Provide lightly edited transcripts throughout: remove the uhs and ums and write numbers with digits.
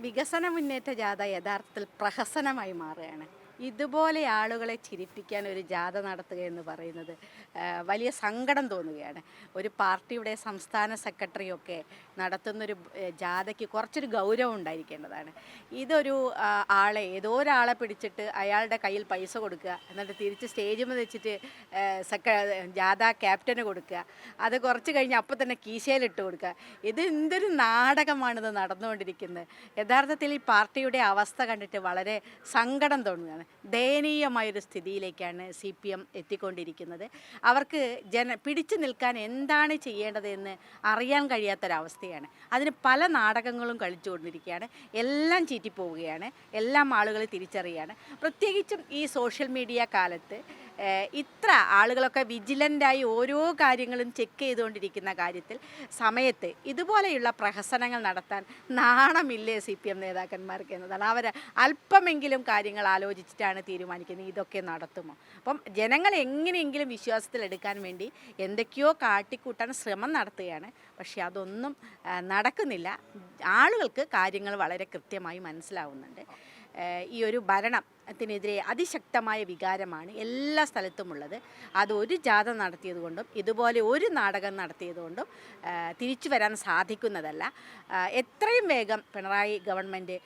വികസന മുന്നേറ്റ ജാഥ യഥാർത്ഥത്തിൽ പ്രഹസനമായി മാറുകയാണ്. ഇതുപോലെ ആളുകളെ ചിരിപ്പിക്കാൻ ഒരു ജാഥ നടത്തുക എന്ന് പറയുന്നത് വലിയ സങ്കടം തോന്നുകയാണ്. ഒരു പാർട്ടിയുടെ സംസ്ഥാന സെക്രട്ടറിയൊക്കെ നടത്തുന്നൊരു ജാഥയ്ക്ക് കുറച്ചൊരു ഗൗരവം ഉണ്ടായിരിക്കേണ്ടതാണ്. ഇതൊരു ഏതോ ഒരാളെ പിടിച്ചിട്ട് അയാളുടെ കയ്യിൽ പൈസ കൊടുക്കുക, എന്നിട്ട് തിരിച്ച് സ്റ്റേജിൽ വെച്ചിട്ട് ജാഥ ക്യാപ്റ്റന് കൊടുക്കുക, അത് കുറച്ച് കഴിഞ്ഞ് അപ്പം തന്നെ കീശയിലിട്ട് കൊടുക്കുക. ഇത് എന്തൊരു നാടകമാണിത് നടന്നുകൊണ്ടിരിക്കുന്നത്. യഥാർത്ഥത്തിൽ ഈ പാർട്ടിയുടെ അവസ്ഥ കണ്ടിട്ട് വളരെ സങ്കടം തോന്നുകയാണ്. ദയനീയമായൊരു സ്ഥിതിയിലേക്കാണ് CPM എത്തിക്കൊണ്ടിരിക്കുന്നത്. അവർക്ക് പിടിച്ചു നിൽക്കാൻ എന്താണ് ചെയ്യേണ്ടതെന്ന് അറിയാൻ കഴിയാത്തൊരവസ്ഥയാണ്. അതിന് പല നാടകങ്ങളും കളിച്ചുകൊണ്ടിരിക്കുകയാണ്. എല്ലാം ചീറ്റിപ്പോവുകയാണ്. എല്ലാം ആളുകൾ തിരിച്ചറിയുകയാണ്. പ്രത്യേകിച്ചും ഈ സോഷ്യൽ മീഡിയ കാലത്ത് ഇത്ര ആളുകളൊക്കെ വിജിലൻ്റായി ഓരോ കാര്യങ്ങളും ചെക്ക് ചെയ്തുകൊണ്ടിരിക്കുന്ന സമയത്ത് ഇതുപോലെയുള്ള പ്രഹസനങ്ങൾ നടത്താൻ നാണമില്ലേ CPM നേതാക്കന്മാർക്ക് എന്നതാണ്. അവർ അല്പമെങ്കിലും കാര്യങ്ങൾ ആലോചിച്ചിട്ടാണ് തീരുമാനിക്കുന്നത് ഇതൊക്കെ നടത്തുമോ. അപ്പം ജനങ്ങൾ എങ്ങനെയെങ്കിലും വിശ്വാസത്തിലെടുക്കാൻ വേണ്ടി എന്തൊക്കെയോ കാട്ടിക്കൂട്ടാൻ ശ്രമം നടത്തുകയാണ്. പക്ഷേ അതൊന്നും നടക്കുന്നില്ല. ആളുകൾക്ക് കാര്യങ്ങൾ വളരെ കൃത്യമായി മനസ്സിലാവുന്നുണ്ട്. ഈ ഒരു ഭരണത്തിനെതിരെ അതിശക്തമായ വികാരമാണ് എല്ലാ സ്ഥലത്തുമുള്ളത്. അതൊരു ജാഥ നടത്തിയതുകൊണ്ടും ഇതുപോലെ ഒരു നാടകം നടത്തിയതുകൊണ്ടും തിരിച്ചു വരാൻ സാധിക്കുന്നതല്ല. എത്രയും വേഗം പിണറായി ഗവൺമെൻറ്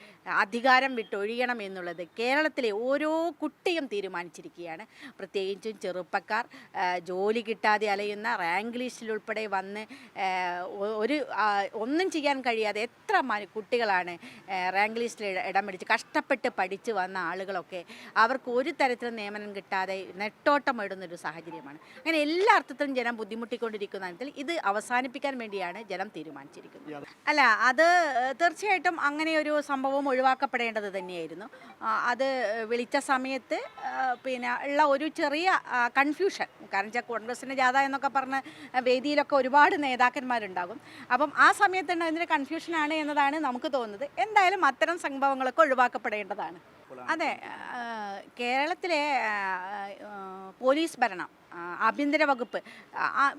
അധികാരം വിട്ടൊഴിയണം എന്നുള്ളത് കേരളത്തിലെ ഓരോ കുട്ടിയും തീരുമാനിച്ചിരിക്കുകയാണ്. പ്രത്യേകിച്ചും ചെറുപ്പക്കാർ, ജോലി കിട്ടാതെ അലയുന്ന, റാങ്ക് ലിസ്റ്റിലുൾപ്പെടെ വന്ന് ഒന്നും ചെയ്യാൻ കഴിയാതെ എത്ര കുട്ടികളാണ് റാങ്ക് ലിസ്റ്റിൽ ഇടം പിടിച്ച് കഷ്ടപ്പെട്ട് പഠിച്ച് വന്ന ആളുകളൊക്കെ അവർക്ക് ഒരു തരത്തിലും നിയമനം കിട്ടാതെ നെട്ടോട്ടമിടുന്നൊരു സാഹചര്യമാണ്. അങ്ങനെ എല്ലാ അർത്ഥത്തിലും ജനം ബുദ്ധിമുട്ടിക്കൊണ്ടിരിക്കുന്നതിൽ ഇത് അവസാനിപ്പിക്കാൻ വേണ്ടിയാണ് ജനം തീരുമാനിച്ചിരിക്കുന്നത്. അല്ല, അത് തീർച്ചയായിട്ടും അങ്ങനെ ഒരു സംഭവം ഒഴിവാക്കപ്പെടേണ്ടത് തന്നെയായിരുന്നു. അത് വിളിച്ച സമയത്ത് ഉള്ള ഒരു ചെറിയ കൺഫ്യൂഷൻ, കാരണം വെച്ചാൽ കോൺഗ്രസിൻ്റെ ജാഥ എന്നൊക്കെ പറഞ്ഞ വേദിയിലൊക്കെ ഒരുപാട് നേതാക്കന്മാരുണ്ടാകും. അപ്പം ആ സമയത്ത് അതിൻ്റെ കൺഫ്യൂഷനാണ് എന്നതാണ് നമുക്ക് തോന്നുന്നത്. എന്തായാലും അത്തരം സംഭവങ്ങളൊക്കെ ഒഴിവാക്കപ്പെടേണ്ടതാണ്. അതെ, കേരളത്തിലെ പോലീസ് ഭരണം, ആഭ്യന്തര വകുപ്പ്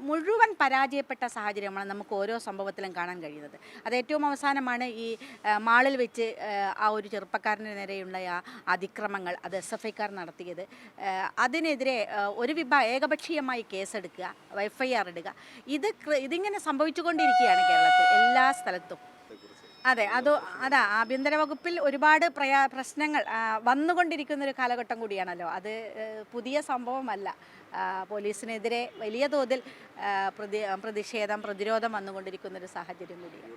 മുഴുവൻ പരാജയപ്പെട്ട സാഹചര്യമാണ് നമുക്ക് ഓരോ സംഭവത്തിലും കാണാൻ കഴിയുന്നത്. അത് ഏറ്റവും അവസാനമാണ് ഈ മാളിൽ വെച്ച് ആ ഒരു ചെറുപ്പക്കാരന് നേരെയുള്ള അതിക്രമങ്ങൾ, അത് SFIക്കാർ നടത്തിയത്. അതിനെതിരെ ഒരു ഏകപക്ഷീയമായി കേസെടുക്കുക, FIR ഇടുക. ഇതിങ്ങനെ സംഭവിച്ചുകൊണ്ടിരിക്കുകയാണ് കേരളത്തിൽ എല്ലാ സ്ഥലത്തും. അതെ, അതാ ആഭ്യന്തര വകുപ്പിൽ ഒരുപാട് പ്രശ്നങ്ങൾ വന്നുകൊണ്ടിരിക്കുന്നൊരു കാലഘട്ടം കൂടിയാണല്ലോ. അത് പുതിയ സംഭവമല്ല. പോലീസിനെതിരെ വലിയ തോതിൽ പ്രതിരോധം വന്നുകൊണ്ടിരിക്കുന്നൊരു സാഹചര്യം കൂടിയാണ്.